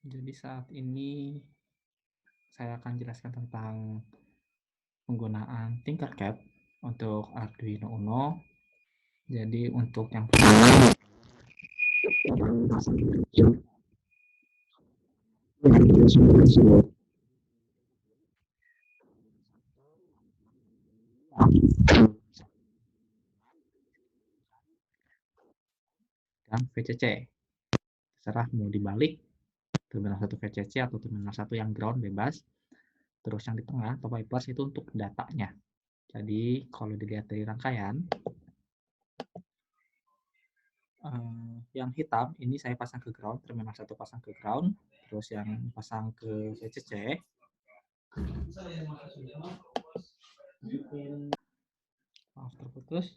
Jadi saat ini saya akan jelaskan tentang penggunaan Tinkercad untuk Arduino Uno. Jadi untuk yang pertama dan VCC. Terserah mau dibalik terminal 1 VCC atau terminal 1 yang ground bebas. Terus yang di tengah atau wipers itu untuk datanya. Jadi kalau dilihat dari rangkaian, yang hitam ini saya pasang ke ground, terminal 1 pasang ke ground, terus yang pasang ke VCC. Maaf terputus.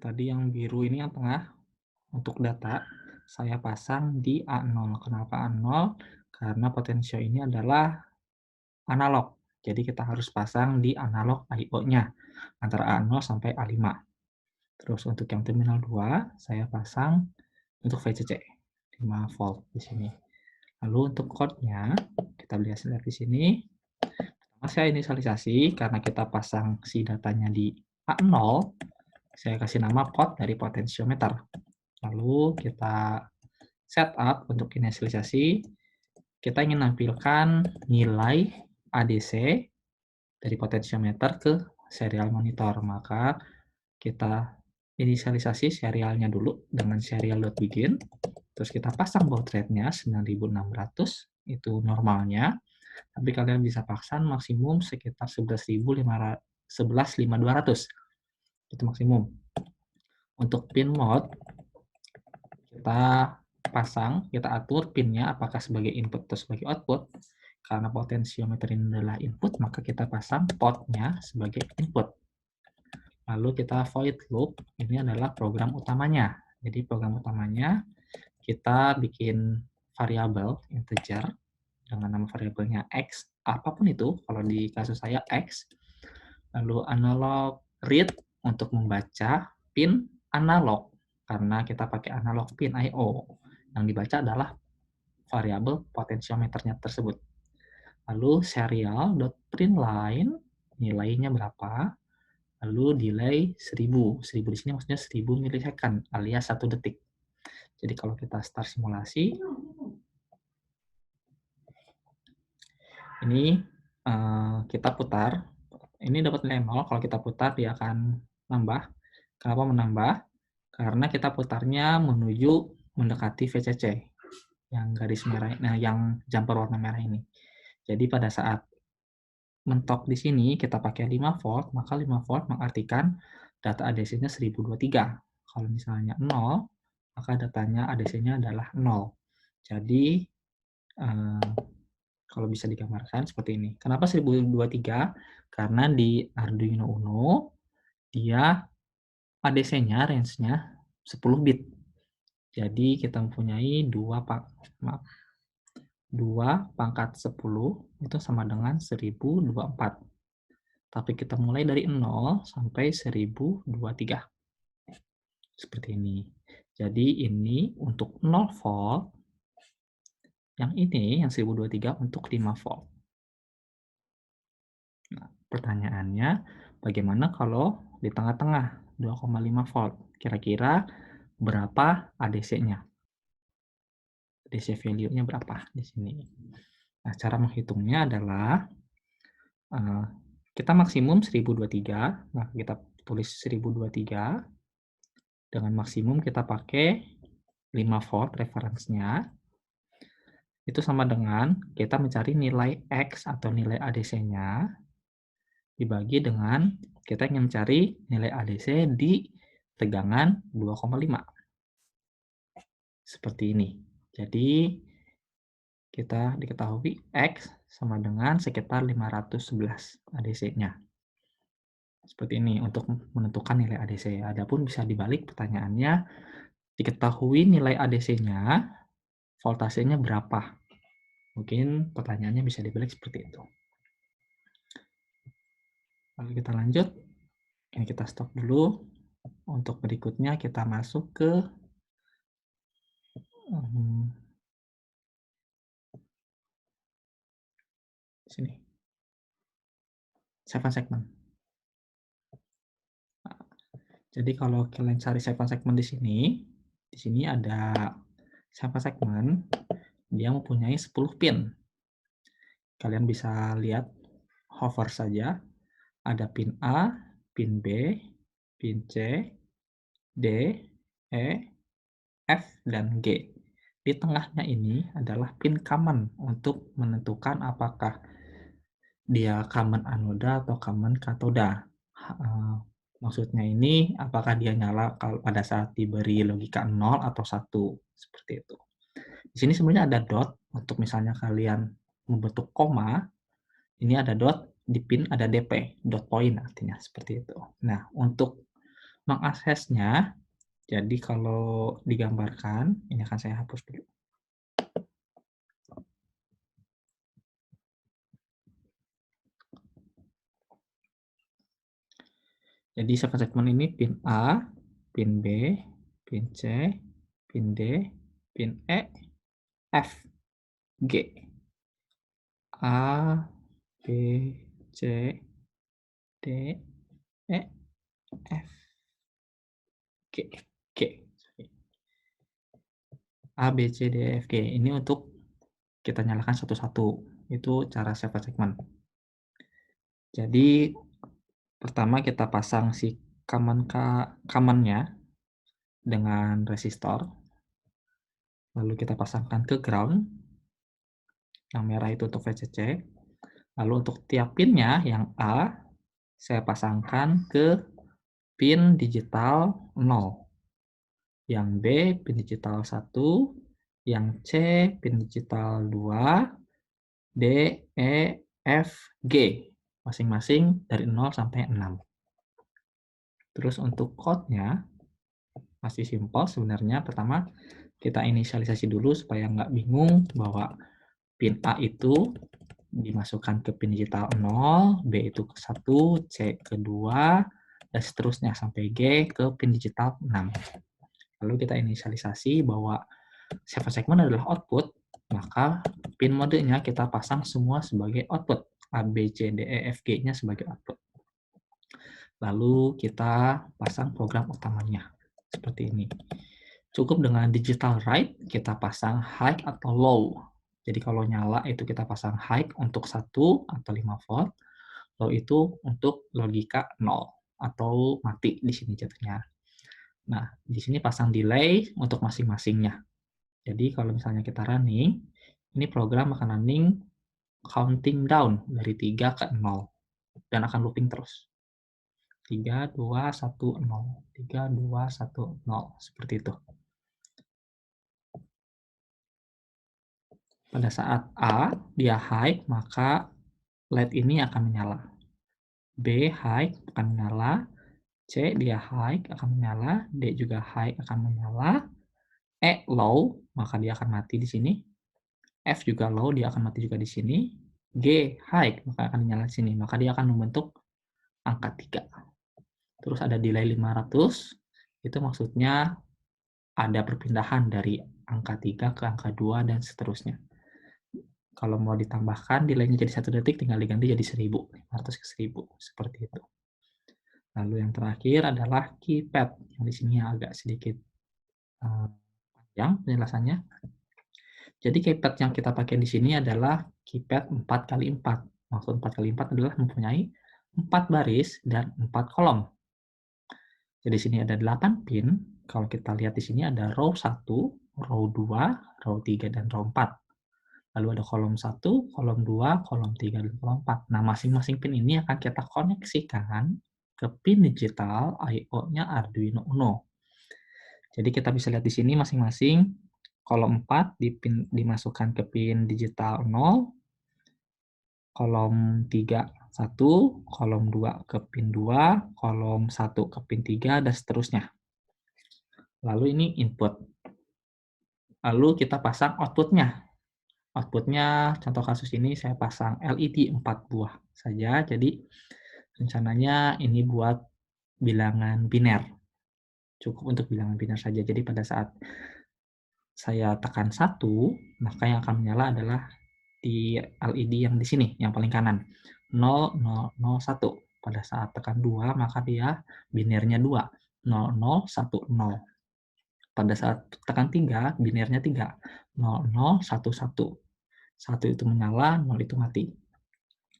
Tadi yang biru ini yang tengah untuk data saya pasang di A0. Kenapa A0? Karena potensio ini adalah analog. Jadi kita harus pasang di analog I/O-nya antara A0 sampai A5. Terus untuk yang terminal 2 saya pasang untuk VCC 5 volt di sini. Lalu untuk chord-nya kita lihat di sini. Saya inisialisasi karena kita pasang si datanya di A0, saya kasih nama pot dari potensiometer. Lalu kita setup untuk inisialisasi. Kita ingin menampilkan nilai ADC dari potensiometer ke serial monitor. Maka kita inisialisasi serialnya dulu dengan serial.begin. Terus kita pasang baud rate-nya 9600, itu normalnya. Tapi kalian bisa paksa maksimum sekitar 11.500, itu maksimum. Untuk pin mode, kita pasang, kita atur pinnya apakah sebagai input atau sebagai output. Karena potensiometer ini adalah input, maka kita pasang potnya sebagai input. Lalu kita void loop, ini adalah program utamanya. Jadi program utamanya kita bikin variabel integer dengan nama variabelnya x, apapun itu, kalau di kasus saya x, lalu analog read untuk membaca pin analog, karena kita pakai analog pin I/O. Yang dibaca adalah variabel potensiometernya tersebut. Lalu serial.println nilainya berapa, lalu delay 1000. 1000 di sini maksudnya 1000 milisecond alias 1 detik. Jadi kalau kita start simulasi, ini kita putar, ini dapat nilai 0, kalau kita putar dia akan nambah. Kenapa menambah? Karena kita putarnya menuju mendekati VCC, yang garis merah, nah yang jumper warna merah ini. Jadi pada saat mentok di sini kita pakai 5 volt, maka 5 volt mengartikan data ADC-nya 1023. Kalau misalnya 0, maka datanya ADC-nya adalah 0. Jadi kalau bisa digambarkan seperti ini. Kenapa 1023? Karena di Arduino Uno dia ADC-nya range-nya 10 bit. Jadi kita mempunyai 2 pangkat 10 itu sama dengan 1024. Tapi kita mulai dari 0 sampai 1023. Seperti ini. Jadi ini untuk 0 volt, yang ini yang 1023 untuk 5 volt. Nah, pertanyaannya, bagaimana kalau di tengah-tengah 2,5 volt? Kira-kira berapa ADC-nya? ADC value-nya berapa di sini? Nah, cara menghitungnya adalah kita maksimum 1023, nah kita tulis 1023, dengan maksimum kita pakai 5 volt referensinya, itu sama dengan kita mencari nilai X atau nilai ADC-nya, dibagi dengan kita ingin mencari nilai ADC di tegangan 2,5. Seperti ini. Jadi kita diketahui X sama dengan sekitar 511 ADC-nya. Seperti ini untuk menentukan nilai ADC. Adapun bisa dibalik pertanyaannya, diketahui nilai ADC-nya, voltasenya berapa? Mungkin pertanyaannya bisa dibalik seperti itu. Lalu kita lanjut. Ini kita stop dulu. Untuk berikutnya kita masuk ke Sini, 7 segment. Jadi kalau kalian cari 7 segment di sini ada 7 segment, dia mempunyai 10 pin. Kalian bisa lihat, hover saja, ada pin A, pin B, pin C, D, E, F, dan G. Di tengahnya ini adalah pin common untuk menentukan apakah dia common anoda atau common katoda. Maksudnya ini apakah dia nyala kalau pada saat diberi logika 0 atau 1, seperti itu. Di sini sebenarnya ada dot untuk misalnya kalian membentuk koma, ini ada dot, di pin ada DP, dot point artinya, seperti itu. Nah, untuk mengaksesnya, jadi kalau digambarkan, ini akan saya hapus dulu. Jadi segmen ini pin A, pin B, pin C, pin D, pin E, F, G. A, B, C, D, E, F, G. G. A, B, C, D, E, F, G. Ini untuk kita nyalakan satu-satu. Itu cara save segment. Jadi pertama kita pasang si common-nya dengan resistor. Lalu kita pasangkan ke ground. Yang merah itu untuk VCC. Lalu untuk tiap pinnya, yang A, saya pasangkan ke pin digital 0. Yang B, pin digital 1. Yang C, pin digital 2. D, E, F, G. Masing-masing dari 0 sampai 6. Terus untuk code-nya, masih simpel sebenarnya. Pertama, kita inisialisasi dulu supaya nggak bingung bahwa pin A itu dimasukkan ke pin digital 0, B itu ke 1, C ke 2, dan seterusnya sampai G ke pin digital 6. Lalu kita inisialisasi bahwa 7 segment adalah output, maka pin modenya kita pasang semua sebagai output. A, B, C, D, E, F, G-nya sebagai output. Lalu kita pasang program utamanya. Seperti ini. Cukup dengan digital write, kita pasang high atau low. Jadi kalau nyala itu kita pasang high untuk 1 atau 5 volt, low itu untuk logika 0 atau mati di sini jatuhnya. Nah, di sini pasang delay untuk masing-masingnya. Jadi kalau misalnya kita running, ini program akan running counting down dari 3 ke 0 dan akan looping terus. 3, 2, 1, 0. 3, 2, 1, 0. Seperti itu. Pada saat A, dia high, maka LED ini akan menyala. B, high, akan menyala. C, dia high, akan menyala. D juga high, akan menyala. E, low, maka dia akan mati di sini. F juga low, dia akan mati juga di sini. G, high, maka akan menyala di sini. Maka dia akan membentuk angka 3. Terus ada delay 500, itu maksudnya ada perpindahan dari angka 3 ke angka 2 dan seterusnya. Kalau mau ditambahkan delaynya jadi 1 detik, tinggal diganti jadi 1000, 500 ke 1000, seperti itu. Lalu yang terakhir adalah keypad, yang di sini agak sedikit panjang penjelasannya. Jadi keypad yang kita pakai di sini adalah keypad 4x4. Maksud 4x4 adalah mempunyai 4 baris dan 4 kolom. Jadi di sini ada 8 pin. Kalau kita lihat di sini ada row 1, row 2, row 3, dan row 4. Lalu ada kolom 1, kolom 2, kolom 3, dan kolom 4. Nah, masing-masing pin ini akan kita koneksikan ke pin digital I/O-nya Arduino Uno. Jadi kita bisa lihat di sini masing-masing kolom 4 dimasukkan ke pin digital 0, kolom 3 1, kolom 2 ke pin 2, kolom 1 ke pin 3, dan seterusnya. Lalu ini input. Lalu kita pasang output-nya. Output-nya, contoh kasus ini saya pasang LED 4 buah saja. Jadi rencananya ini buat bilangan biner. Cukup untuk bilangan biner saja. Jadi pada saat saya tekan 1, maka yang akan menyala adalah di LED yang di sini, yang paling kanan. 0001. Pada saat tekan 2, maka dia binirnya 2. 0010. Pada saat tekan 3, binirnya 3. 0011. 1 itu menyala, 0 itu mati.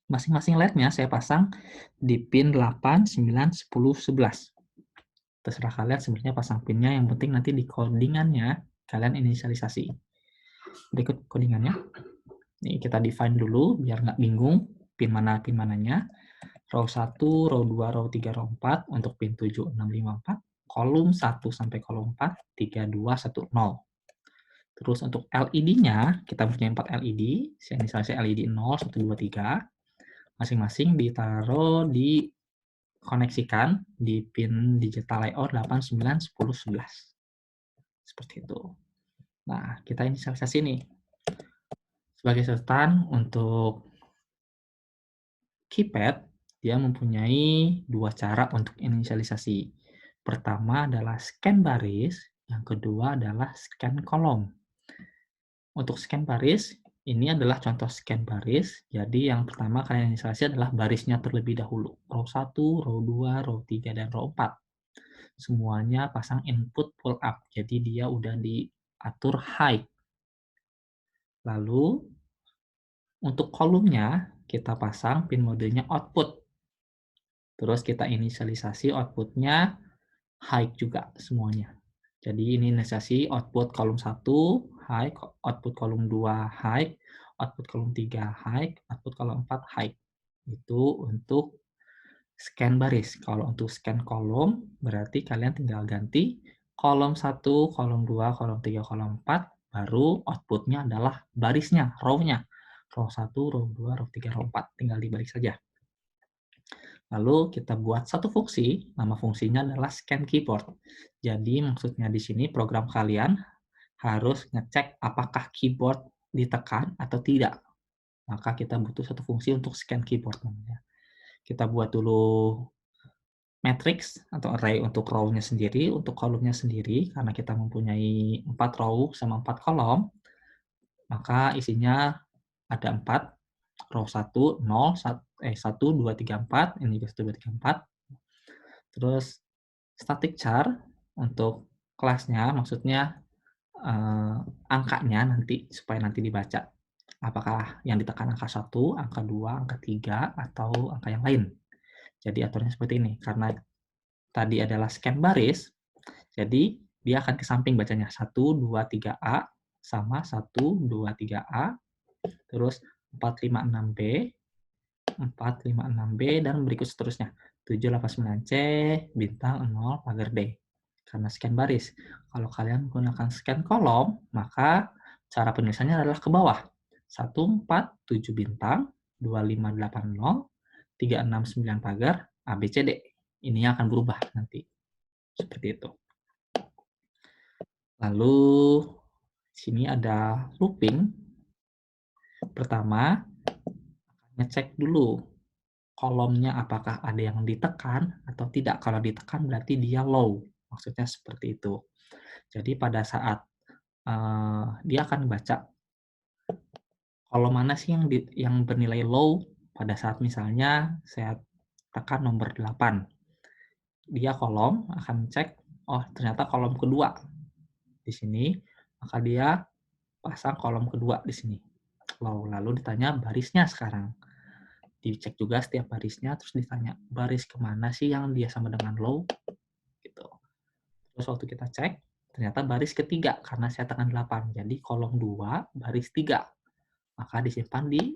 Masing-masing LED-nya saya pasang di pin 8, 9, 10, 11. Terserah kalian sebenarnya pasang pinnya, yang penting nanti di codingannya kalian inisialisasi. Berikut codingannya. Nih, kita define dulu biar nggak bingung pin mana pin mananya. Row 1, row 2, row 3, row 4 untuk pin 7, 6, 5, 4. Kolom 1 sampai kolom 4, 3, 2, 1, 0. Terus untuk LED-nya, kita punya 4 LED. Inisialisasi LED 0, 1, 2, 3. Masing-masing ditaruh di koneksikan di pin digital layout 8, 9, 10, 11. Seperti itu. Nah, kita inisialisasi nih. Sebagai catatan, untuk keypad, dia mempunyai dua cara untuk inisialisasi. Pertama adalah scan baris, yang kedua adalah scan kolom. Untuk scan baris, ini adalah contoh scan baris. Jadi yang pertama kalian inisialisasi adalah barisnya terlebih dahulu. Row 1, row 2, row 3, dan row 4. Semuanya pasang input pull up. Jadi dia udah diatur high. Lalu untuk kolomnya kita pasang pin modenya output. Terus kita inisialisasi outputnya high juga semuanya. Jadi ini inisialisasi output kolom 1 high, output kolom 2 high, output kolom 3 high, output kolom 4 high. Itu untuk scan baris. Kalau untuk scan kolom, berarti kalian tinggal ganti kolom 1, kolom 2, kolom 3, kolom 4, baru outputnya adalah barisnya, row-nya. Row 1, row 2, row 3, row 4. Tinggal dibalik saja. Lalu kita buat satu fungsi, nama fungsinya adalah scan keyboard. Jadi maksudnya di sini program kalian harus ngecek apakah keyboard ditekan atau tidak. Maka kita butuh satu fungsi untuk scan keyboard namanya. Kita buat dulu matrix atau array untuk row-nya sendiri, untuk kolomnya sendiri, karena kita mempunyai 4 row sama 4 kolom, maka isinya ada 4, row 1, 0, 1, 2, 3, 4, ini juga 1, 2, 3, 4. Terus static char untuk kelasnya, maksudnya angkanya nanti, supaya nanti dibaca. Apakah yang ditekan angka 1, angka 2, angka 3, atau angka yang lain. Jadi aturannya seperti ini. Karena tadi adalah scan baris, jadi dia akan ke samping bacanya. 1, 2, 3A sama 1, 2, 3A, terus 4, 5, 6B, 4, 5, 6B, dan berikut seterusnya. 7, 8, 9C, bintang, 0, pagar D. Karena scan baris. Kalau kalian menggunakan scan kolom, maka cara penulisannya adalah ke bawah. 1, 4, 7 bintang, 2, 5, 8, 0, 3, 6, 9 pagar, A, B, C, D. Ini akan berubah nanti. Seperti itu. Lalu, sini ada looping. Pertama, ngecek dulu kolomnya apakah ada yang ditekan atau tidak. Kalau ditekan berarti dia low. Maksudnya seperti itu. Jadi pada saat dia akan baca kolom mana sih yang bernilai low pada saat misalnya saya tekan nomor 8. Dia kolom akan cek, oh ternyata kolom kedua di sini, maka dia pasang kolom kedua di sini. Low. Lalu ditanya barisnya sekarang. Dicek juga setiap barisnya, terus ditanya baris kemana sih yang dia sama dengan low, gitu. Terus waktu kita cek, ternyata baris ketiga karena saya tekan 8. Jadi kolom 2, baris 3. Maka disimpan di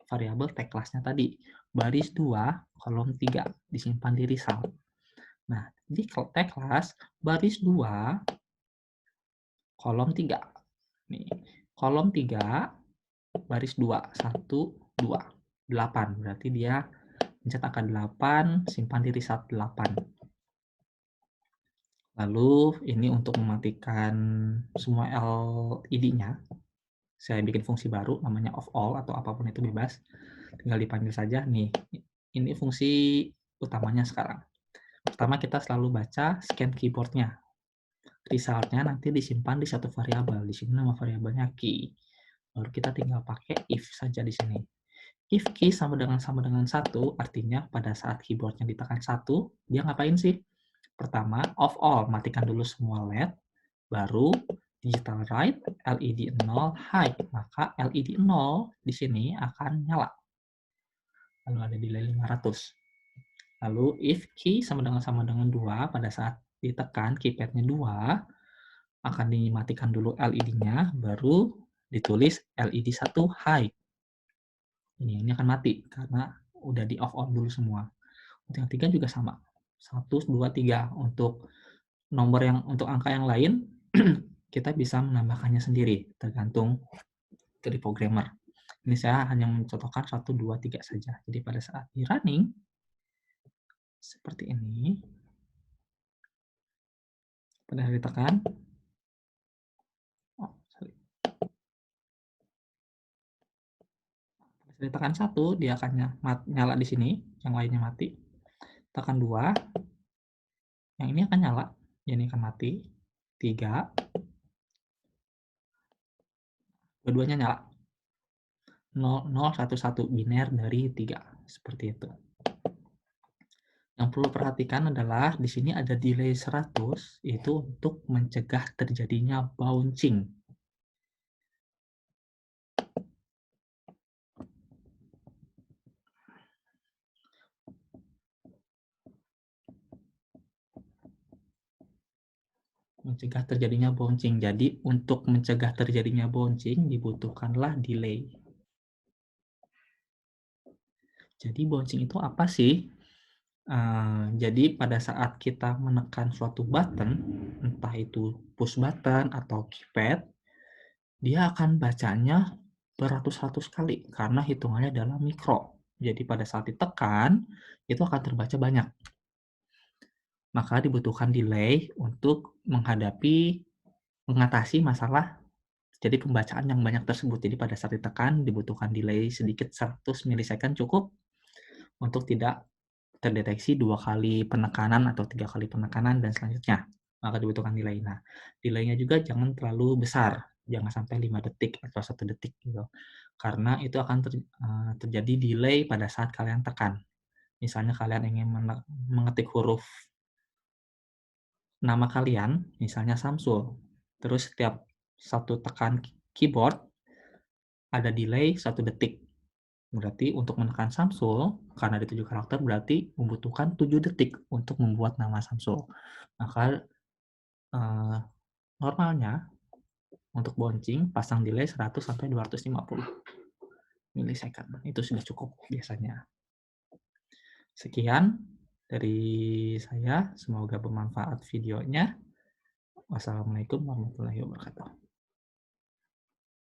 variabel tag kelasnya tadi. Baris 2, kolom 3, disimpan di result. Nah, di tag kelas, baris 2, kolom 3. Nih, kolom 3, baris 2, 1, 2, 8. Berarti dia pencet angka 8, simpan di result 8. Lalu ini untuk mematikan semua LED-nya, saya bikin fungsi baru namanya off all atau apapun itu bebas. Tinggal dipanggil saja. Nih, ini fungsi utamanya sekarang. Pertama kita selalu baca scan keyboard-nya. Result-nya nanti disimpan di satu variabel. Di sini nama variabelnya key. baru kita tinggal pakai if saja di sini. If key sama dengan 1, artinya pada saat keyboardnya ditekan 1, dia ngapain sih? Pertama, off all, matikan dulu semua LED, baru digital right, LED 0, high, maka LED 0 di sini akan nyala. Lalu ada delay 500. Lalu if key sama dengan 2, pada saat ditekan keypadnya 2, akan dimatikan dulu LED-nya, baru ditulis LED 1 high. Ini akan mati karena udah di off on dulu semua. Untuk yang 3 juga sama. 1, 2, 3. Untuk angka yang lain, kita bisa menambahkannya sendiri, tergantung dari programmer. Ini saya hanya mencontohkan 1, 2, 3 saja. Jadi pada saat di running, seperti ini, pada saat ditekan, oh, sorry. Pada saat ditekan 1, dia akan nyala di sini, yang lainnya mati. Tekan 2, yang ini akan nyala, yang ini akan mati. 3, dua-duanya nyala. 0, 0, 1, 1, biner dari 3. Seperti itu. Yang perlu perhatikan adalah di sini ada delay 100, itu untuk mencegah terjadinya bouncing. Mencegah terjadinya bouncing. Jadi untuk mencegah terjadinya bouncing dibutuhkanlah delay. Jadi bouncing itu apa sih? Jadi pada saat kita menekan suatu button, entah itu push button atau keypad, dia akan bacanya beratus-ratus kali karena hitungannya dalam mikro. Jadi pada saat ditekan, itu akan terbaca banyak. Maka dibutuhkan delay untuk mengatasi masalah jadi pembacaan yang banyak tersebut. Jadi pada saat ditekan dibutuhkan delay sedikit 100 milisecond cukup untuk tidak terdeteksi 2 kali penekanan atau 3 kali penekanan dan selanjutnya. Maka dibutuhkan delay. Nah, delaynya juga jangan terlalu besar, jangan sampai 5 detik atau 1 detik gitu. Karena itu akan terjadi delay pada saat kalian tekan. Misalnya kalian ingin mengetik huruf nama kalian, misalnya Samsul, terus setiap satu tekan keyboard ada delay 1 detik. Berarti untuk menekan Samsul, karena ada 7 karakter, berarti membutuhkan 7 detik untuk membuat nama Samsul. Maka normalnya untuk bouncing pasang delay 100 sampai 250 milisecond. Itu sudah cukup biasanya. Sekian dari saya, semoga bermanfaat videonya. Wassalamualaikum warahmatullahi wabarakatuh.